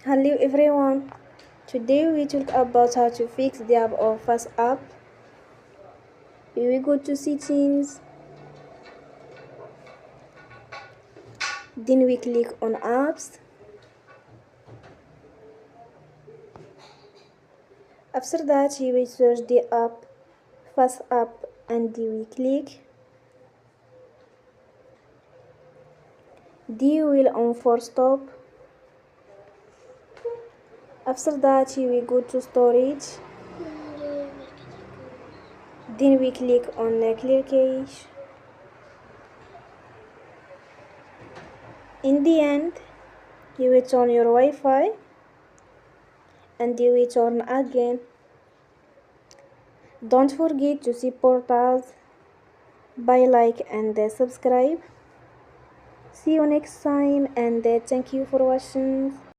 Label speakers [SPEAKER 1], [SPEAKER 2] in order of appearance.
[SPEAKER 1] Hello everyone. Today we talk about how to fix the app of FaceApp. We go to settings, then we click on apps. After that we will search the app FaceApp and we click. We will on for stop. After that we go to storage. Then we click on clear cache. In the end, you will turn your Wi-Fi and you will turn again. Don't forget to support us by like and subscribe. See you next time and thank you for watching.